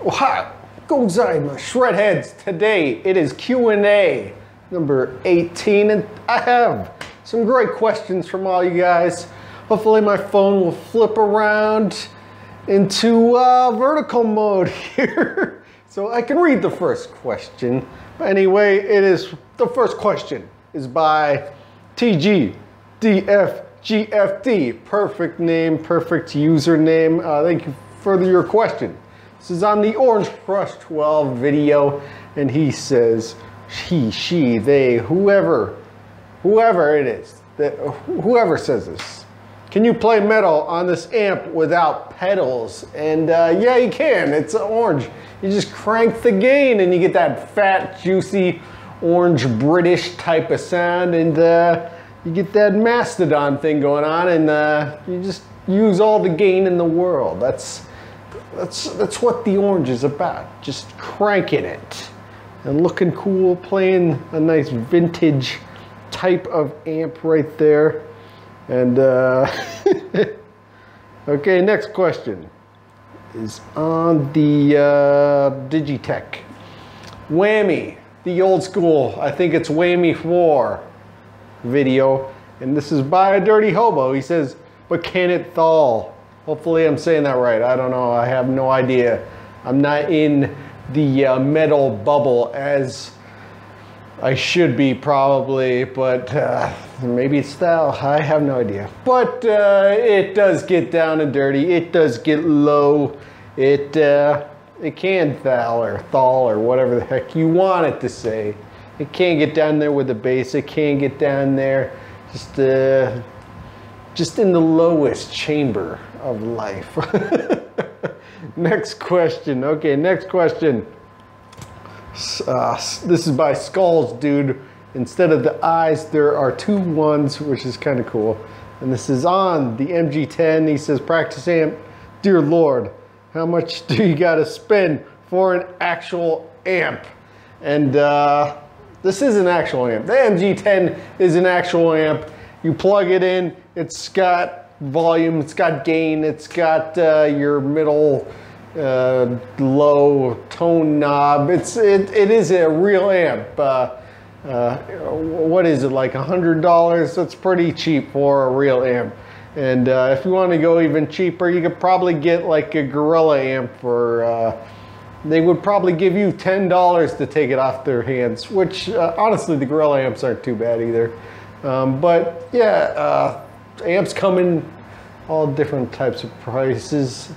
Ohio, gozaimasu, Shredheads. Today it is Q&A number 18, and I have some great questions from all you guys. Hopefully my phone will flip around into vertical mode here so I can read the first question. But anyway, the first question is by TGDFGFD. Perfect name, perfect username. Thank you for your question. This is on the Orange Crush 12 video, and he says, he, she, they, whoever it is, whoever says this, can you play metal on this amp without pedals? And yeah, you can. It's orange. You just crank the gain and you get that fat, juicy, orange British type of sound, and you get that Mastodon thing going on, and you just use all the gain in the world. That's what the orange is about. Just cranking it and looking cool, playing a nice vintage type of amp right there. And okay, next question is on the Digitech Whammy, the old school, I think it's Whammy 4 video, and this is by a Dirty Hobo. He says, but can it Thall? Hopefully I'm saying that right. I don't know. I have no idea. I'm not in the metal bubble as I should be probably, but maybe it's Thall. I have no idea. But it does get down and dirty. It does get low. It can Thall or whatever the heck you want it to say. It can get down there with the bass. It can get down there just in the lowest chamber of life. Next question. Okay, next question. This is by Skulls Dude. Instead of the eyes, there are two ones, which is kind of cool. And this is on the MG10. He says, practice amp. Dear Lord, how much do you got to spend for an actual amp? And this is an actual amp. The MG10 is an actual amp. You plug it in. It's got volume, it's got gain, it's got your middle low tone knob. It is a real amp. What is it, like $100? That's pretty cheap for a real amp. And if you want to go even cheaper, you could probably get like a Gorilla amp for they would probably give you $10 to take it off their hands, which honestly the Gorilla amps aren't too bad either. But yeah, amps come in all different types of prices,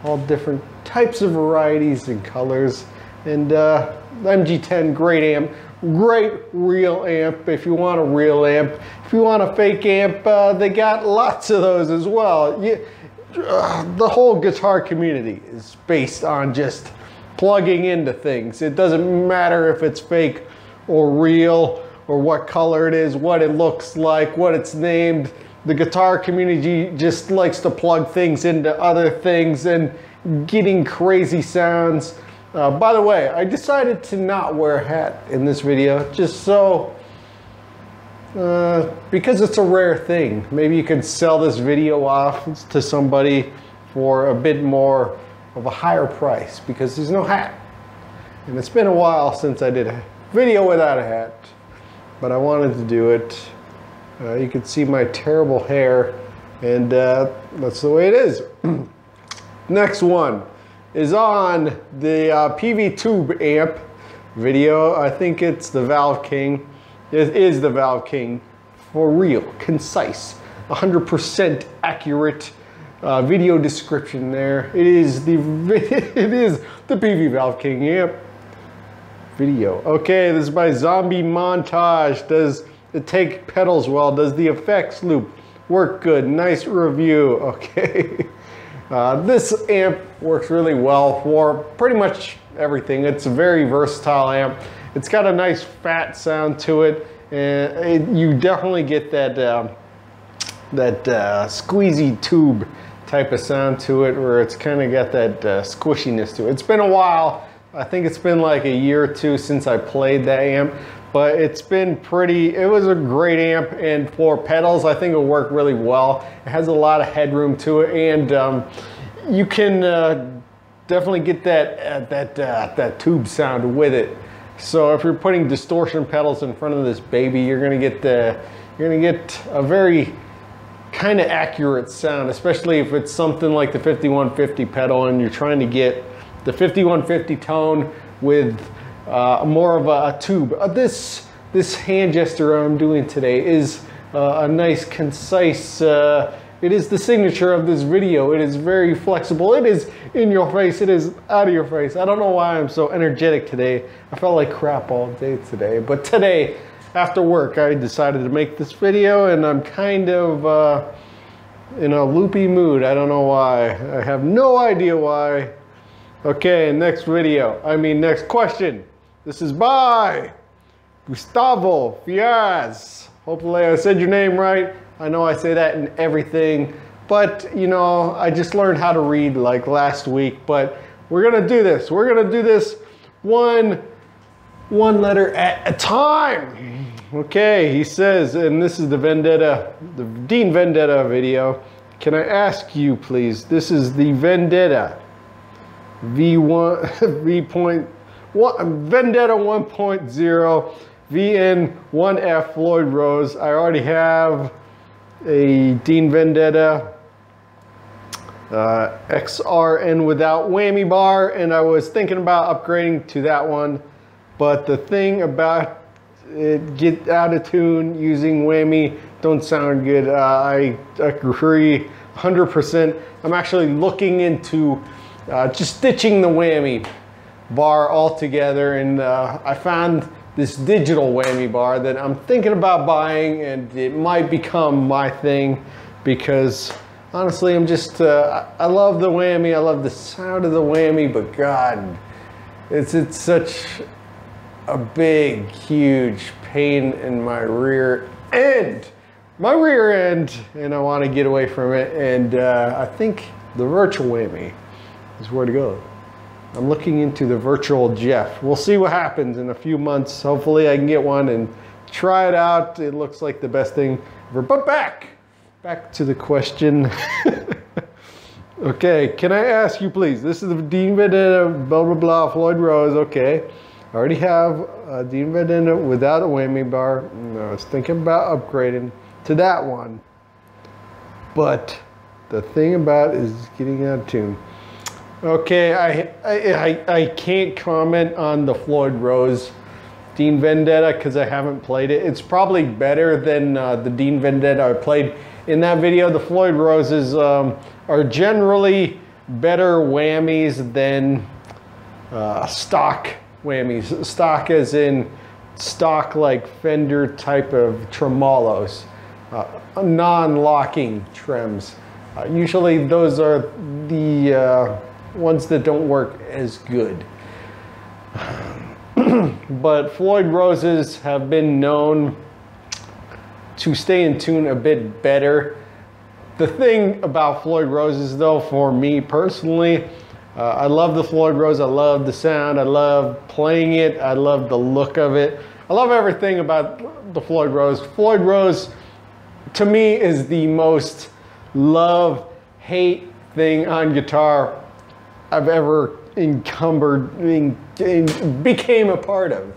all different types of varieties and colors. And the MG10, great amp, great real amp if you want a real amp. If you want a fake amp, they got lots of those as well. The whole guitar community is based on just plugging into things. It doesn't matter if it's fake or real, or what color it is, what it looks like, what it's named. The guitar community just likes to plug things into other things and getting crazy sounds. By the way, I decided to not wear a hat in this video, just so, because it's a rare thing. Maybe you could sell this video off to somebody for a bit more of a higher price, because there's no hat. And it's been a while since I did a video without a hat, but I wanted to do it. You can see my terrible hair, and that's the way it is. Next one is on the PV Tube amp video. I think it's the Valve King. It is the Valve King, for real, concise, 100% accurate video description there. It is the PV Valve King amp video. Okay, this is by Zombie Montage. Does it take pedals well? Does the effects loop work good? Nice review. Okay. This amp works really well for pretty much everything. It's a very versatile amp. It's got a nice fat sound to it, and you definitely get that squeezy tube type of sound to it, where it's kind of got that squishiness to it. It's been a while. I think it's been like a year or two since I played that amp, but it's been it was a great amp, and for pedals, I think it'll work really well. It has a lot of headroom to it, and you can definitely get that tube sound with it. So if you're putting distortion pedals in front of this baby, you're gonna get a very kind of accurate sound, especially if it's something like the 5150 pedal and you're trying to get the 5150 tone with more of a tube. This hand gesture I'm doing today is a nice, concise, it is the signature of this video. It is very flexible. It is in your face. It is out of your face. I don't know why I'm so energetic today. I felt like crap all day today. But today, after work, I decided to make this video, and I'm kind of in a loopy mood. I don't know why. I have no idea why. Okay, next question. This is by Gustavo Fiaz. Hopefully I said your name right. I know I say that in everything, but you know, I just learned how to read like last week, but we're gonna do this. We're gonna do this one letter at a time. Okay, he says, and this is the Dean Vendetta video. Can I ask you, please? This is the Vendetta Vendetta 1.0 VN1F Floyd Rose. I already have a Dean Vendetta XRN without whammy bar, and I was thinking about upgrading to that one, but the thing about it, get out of tune using whammy, don't sound good. I agree 100%. I'm actually looking into just ditching the whammy bar altogether, and I found this digital whammy bar that I'm thinking about buying, and it might become my thing because honestly, I'm just, I love the whammy. I love the sound of the whammy, but God, it's such a big, huge pain in my rear end, and I want to get away from it. And I think the virtual whammy is where to go. I'm looking into the virtual Jeff. We'll see what happens in a few months. Hopefully I can get one and try it out. It looks like the best thing ever. But back to the question. Okay, can I ask you, please? This is the Dean Vendetta, blah, blah, blah, Floyd Rose. Okay, I already have a Dean Vendetta without a whammy bar. And I was thinking about upgrading to that one. But the thing about it is getting out of tune. Okay, I can't comment on the Floyd Rose Dean Vendetta because I haven't played it. It's probably better than the Dean Vendetta I played in that video. The Floyd Roses are generally better whammies than stock whammies. Stock as in stock like Fender type of tremolos, non-locking trims. Usually those are the ones that don't work as good. But Floyd Roses have been known to stay in tune a bit better. The thing about Floyd Roses though, for me personally, I love the Floyd Rose. I love the sound. I love playing it. I love the look of it. I love everything about the Floyd Rose. Floyd Rose to me is the most love-hate thing on guitar I've ever became a part of.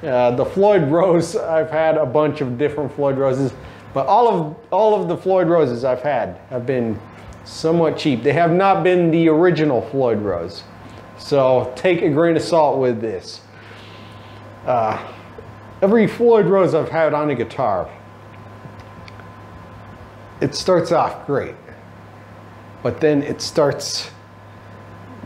The Floyd Rose, I've had a bunch of different Floyd Roses, but all of the Floyd Roses I've had have been somewhat cheap. They have not been the original Floyd Rose. So take a grain of salt with this. Every Floyd Rose I've had on a guitar, it starts off great, but then it starts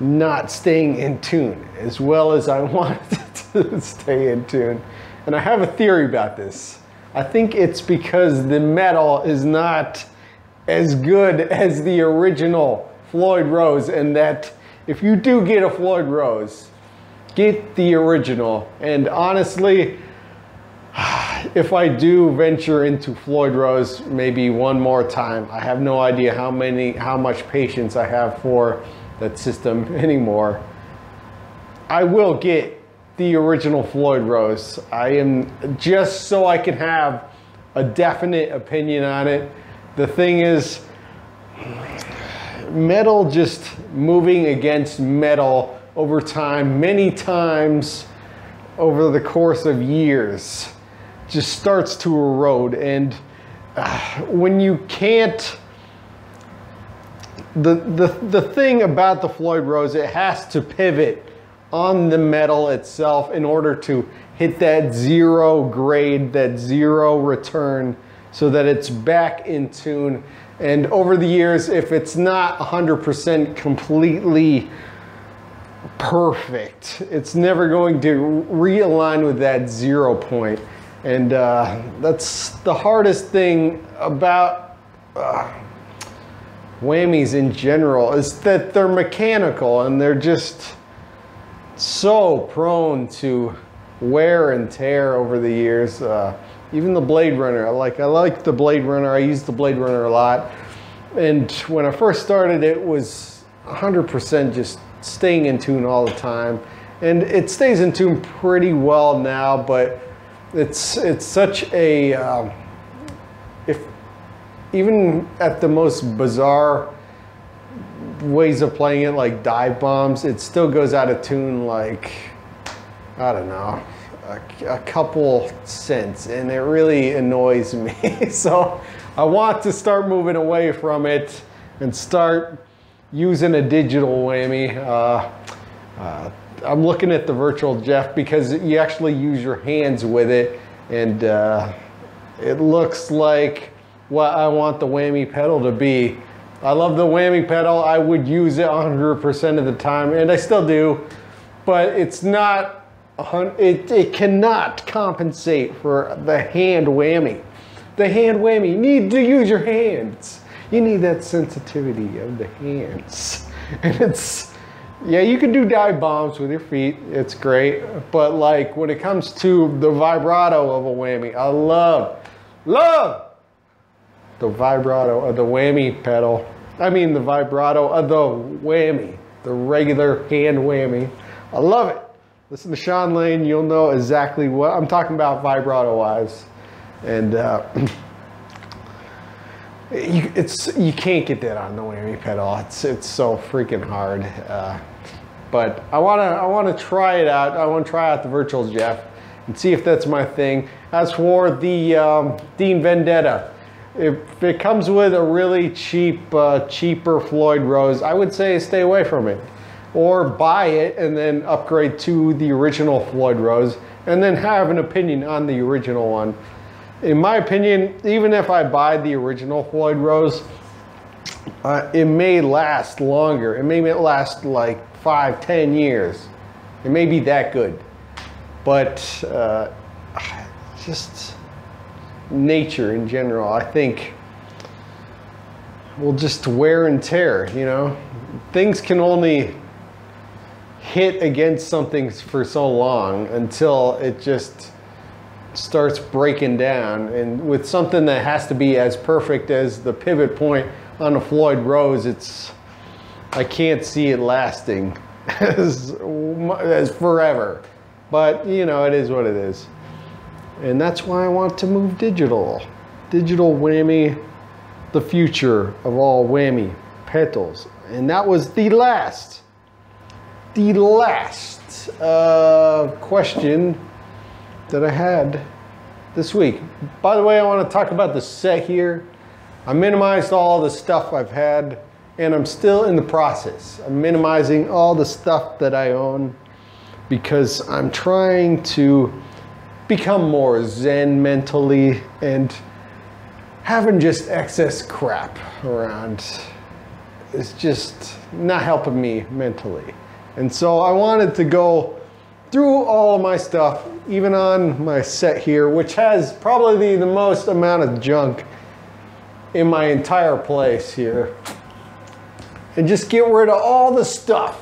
not staying in tune as well as I want it to stay in tune. And I have a theory about this. I think it's because the metal is not as good as the original Floyd Rose, and that if you do get a Floyd Rose, get the original. And honestly, if I do venture into Floyd Rose maybe one more time, I have no idea how much patience I have for that system anymore. I will get the original Floyd Rose. I am just so I can have a definite opinion on it. The thing is, metal just moving against metal over time, many times over the course of years, just starts to erode. And when you can't, the thing about the Floyd Rose, it has to pivot on the metal itself in order to hit that zero grade, that zero return, so that it's back in tune. And over the years, if it's not 100% completely perfect, it's never going to realign with that 0 point. And that's the hardest thing about whammies in general, is that they're mechanical and they're just so prone to wear and tear over the years. Even the Blade Runner, I like the Blade Runner. I use the Blade Runner a lot. And when I first started, it was 100% just staying in tune all the time. And it stays in tune pretty well now, but it's such a, even at the most bizarre ways of playing it, like dive bombs, it still goes out of tune like, I don't know, a couple cents, and it really annoys me. So I want to start moving away from it and start using a digital whammy. I'm looking at the Virtual Jeff because you actually use your hands with it, and it looks like what I want the whammy pedal to be. I love the whammy pedal. I would use it 100% of the time, and I still do, but it's not, it cannot compensate for the hand whammy. The hand whammy, you need to use your hands. You need that sensitivity of the hands. And it's, yeah, you can do dive bombs with your feet. It's great. But like when it comes to the vibrato of a whammy, I love the vibrato of the whammy pedal. I mean the vibrato of the whammy, the regular hand whammy. I love it. Listen to Sean Lane, you'll know exactly what I'm talking about vibrato-wise. And you can't get that on the whammy pedal. It's so freaking hard. But I wanna try it out. I wanna try out the Virtual Jeff and see if that's my thing. As for the Dean Vendetta, if it comes with a really cheaper Floyd Rose, I would say stay away from it. Or buy it and then upgrade to the original Floyd Rose and then have an opinion on the original one. In my opinion, even if I buy the original Floyd Rose, it may last longer. It may last like 5-10 years. It may be that good. But just nature in general, I think, will just wear and tear, you know? Things can only hit against something for so long until it just starts breaking down. And with something that has to be as perfect as the pivot point on a Floyd Rose, I can't see it lasting as forever. But you know, it is what it is. And that's why I want to move digital. Digital whammy, the future of all whammy pedals. And that was the last question that I had this week. By the way, I want to talk about the set here. I minimized all the stuff I've had, and I'm still in the process. I'm minimizing all the stuff that I own because I'm trying to become more zen mentally, and having just excess crap around is just not helping me mentally. And so I wanted to go through all of my stuff, even on my set here, which has probably the most amount of junk in my entire place here, and just get rid of all the stuff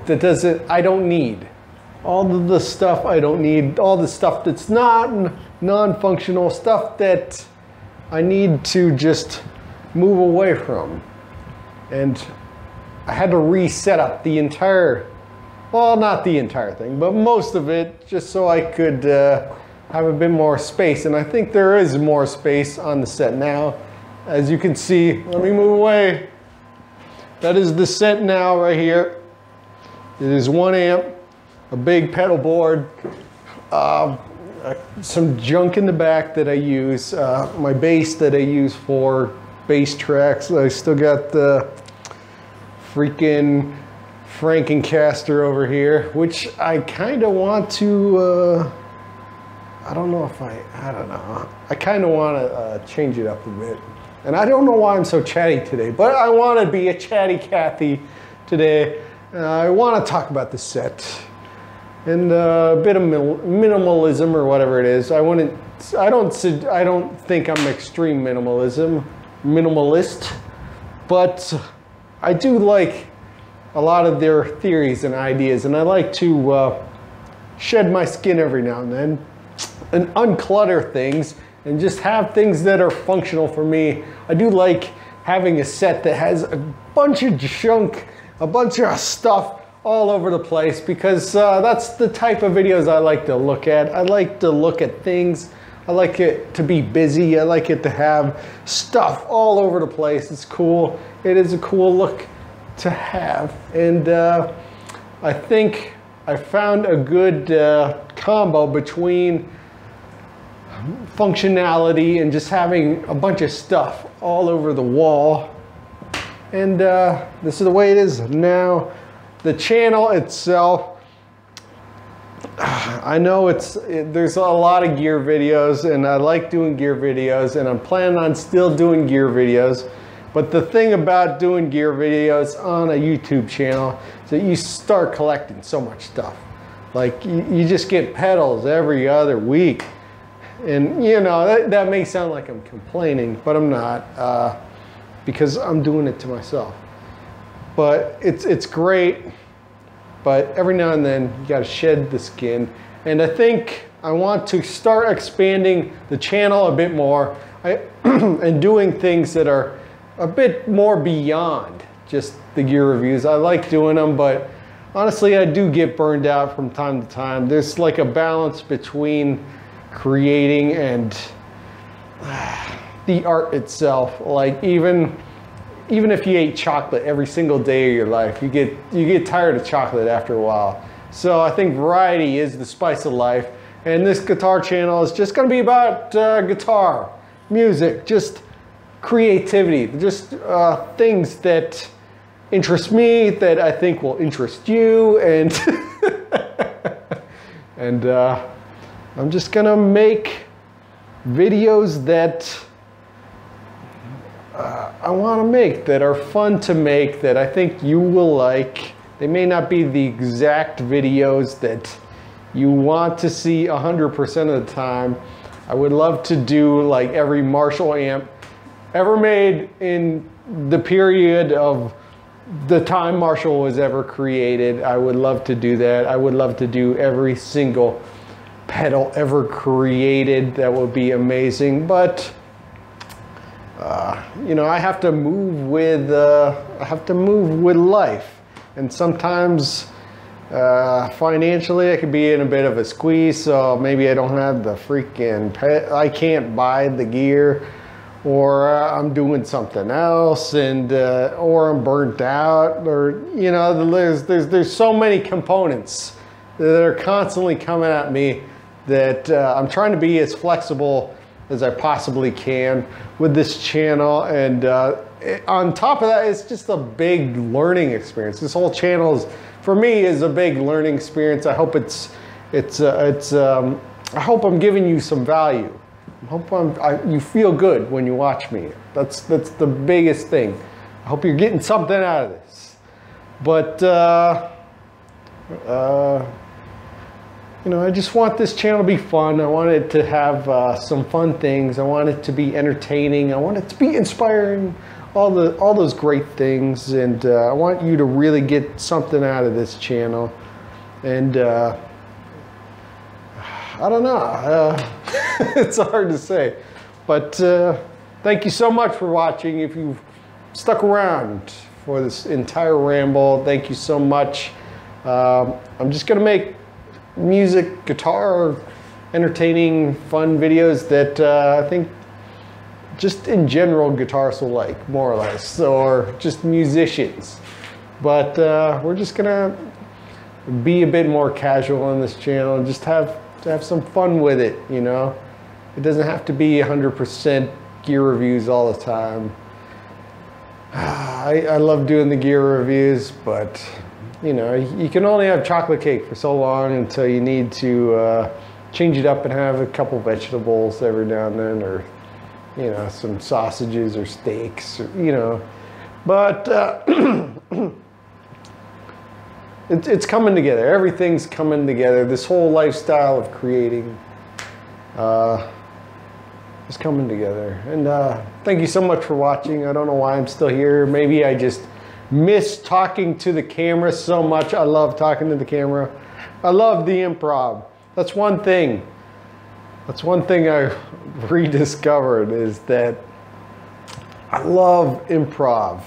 that I don't need. All of the stuff I don't need, all the stuff that's not non-functional, stuff that I need to just move away from. And I had to reset up the entire, well, not the entire thing, but most of it, just so I could have a bit more space. And I think there is more space on the set now. As you can see, let me move away. that is the set now right here. It is 1 amp, a big pedal board, some junk in the back that I use, my bass that I use for bass tracks. I still got the freaking Frankencaster over here, which I kind of want to, I don't know. I kind of want to change it up a bit. And I don't know why I'm so chatty today, but I want to be a chatty Cathy today. I want to talk about the set and a bit of minimalism or whatever it is. I don't think I'm extreme minimalist, but I do like a lot of their theories and ideas, and I like to shed my skin every now and then and unclutter things and just have things that are functional for me. I do like having a set that has a bunch of junk, a bunch of stuff all over the place, because that's the type of videos I like to look at. I like to look at things. I like it to be busy. I like it to have stuff all over the place. It's cool. It is a cool look to have. And I think I found a good combo between functionality and just having a bunch of stuff all over the wall. And this is the way it is now. The channel itself, I know there's a lot of gear videos, and I like doing gear videos, and I'm planning on still doing gear videos. But the thing about doing gear videos on a YouTube channel is that you start collecting so much stuff. Like you just get pedals every other week. And you know, that may sound like I'm complaining, but I'm not, because I'm doing it to myself. But it's great, but every now and then you gotta shed the skin. And I think I want to start expanding the channel a bit more and doing things that are a bit more beyond just the gear reviews. I like doing them, but honestly, I do get burned out from time to time. There's like a balance between creating and the art itself. Like even if you ate chocolate every single day of your life, you get tired of chocolate after a while. So I think variety is the spice of life, and this guitar channel is just going to be about guitar, music, just creativity, just things that interest me, that I think will interest you, and and I'm just gonna make videos that I want to make, that are fun to make, that I think you will like. They may not be the exact videos that you want to see 100% of the time. I would love to do like every Marshall amp ever made in the period of the time Marshall was ever created. I would love to do that. I would love to do every single pedal ever created. That would be amazing. But you know, I have to move with life, and sometimes financially I could be in a bit of a squeeze. So maybe I don't have the freaking I can't buy the gear, or I'm doing something else, and or I'm burnt out, or you know, there's so many components that are constantly coming at me that I'm trying to be as flexible as I possibly can with this channel. And on top of that, it's just a big learning experience. This whole channel is, for me, is a big learning experience. I hope I hope I'm giving you some value. I hope you feel good when you watch me. That's the biggest thing. I hope you're getting something out of this. But you know, I just want this channel to be fun. I want it to have some fun things. I want it to be entertaining. I want it to be inspiring. All those great things. And I want you to really get something out of this channel. And I don't know. It's hard to say. But thank you so much for watching. If you've stuck around for this entire ramble, thank you so much. I'm just going to make music, guitar, entertaining, fun videos that I think just in general guitarists will like, more or less, or just musicians. But we're just gonna be a bit more casual on this channel and just have some fun with it, you know? It doesn't have to be 100% gear reviews all the time. I love doing the gear reviews, but you know, you can only have chocolate cake for so long until you need to change it up and have a couple vegetables every now and then, or you know, some sausages or steaks, or, you know. But it's coming together. Everything's coming together. This whole lifestyle of creating is coming together. And thank you so much for watching. I don't know why I'm still here. Maybe I just miss talking to the camera so much. I love talking to the camera. I love the improv. That's one thing. That's one thing I rediscovered, is that I love improv.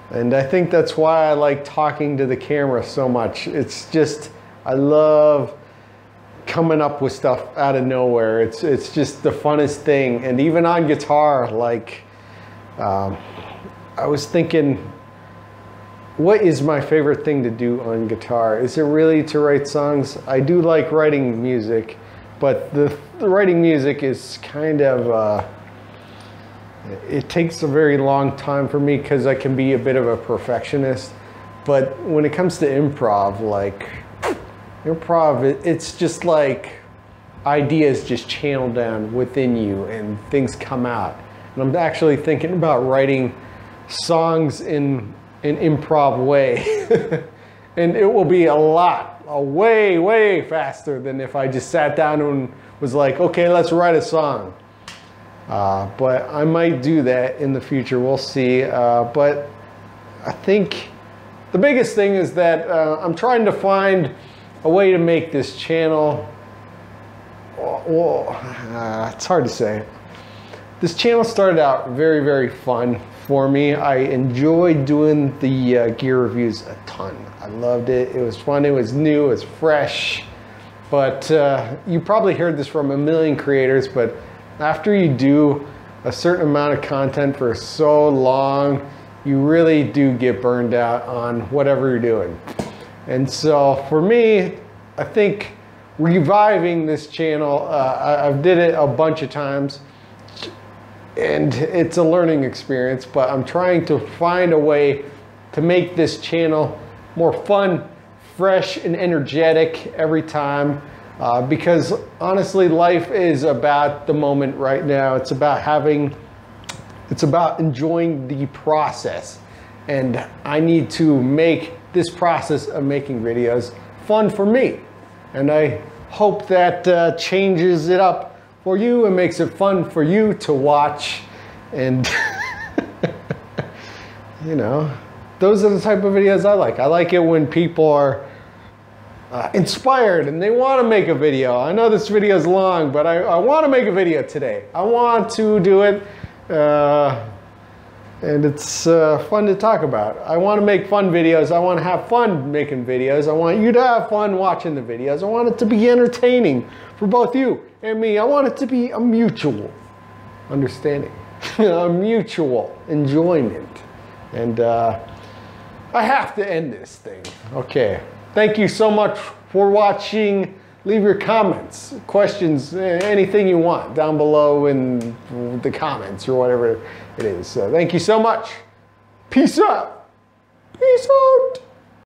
And I think that's why I like talking to the camera so much. It's just, I love coming up with stuff out of nowhere. It's just the funnest thing. And even on guitar, like, I was thinking, what is my favorite thing to do on guitar? Is it really to write songs? I do like writing music, but the writing music is kind of, it takes a very long time for me because I can be a bit of a perfectionist. But when it comes to improv, like, improv, it's just like ideas just channel down within you and things come out. And I'm actually thinking about writing songs in an improv way. And it will be way faster than if I just sat down and was like, okay, let's write a song. But I might do that in the future, we'll see. But I think the biggest thing is that I'm trying to find a way to make this channel, well, it's hard to say. This channel started out very fun for me. I enjoyed doing the gear reviews a ton. I loved it. It was fun, it was new, it was fresh. But you probably heard this from a million creators, but after you do a certain amount of content for so long, you really do get burned out on whatever you're doing. And so for me, I think reviving this channel, I've did it a bunch of times, and it's a learning experience, but I'm trying to find a way to make this channel more fun, fresh, and energetic every time. Because honestly, life is about the moment right now. It's about enjoying the process. And I need to make this process of making videos fun for me. And I hope that changes it up for you and makes it fun for you to watch. And you know, those are the type of videos I like. I like it when people are inspired and they want to make a video. I know this video is long, but I want to make a video today. I want to do it, and it's fun to talk about. I want to make fun videos. I want to have fun making videos. I want you to have fun watching the videos. I want it to be entertaining for both you and me. I want it to be a mutual understanding, a mutual enjoyment. And I have to end this thing. Okay. Thank you so much for watching. Leave your comments, questions, anything you want down below in the comments or whatever it is. So thank you so much. Peace out. Peace out.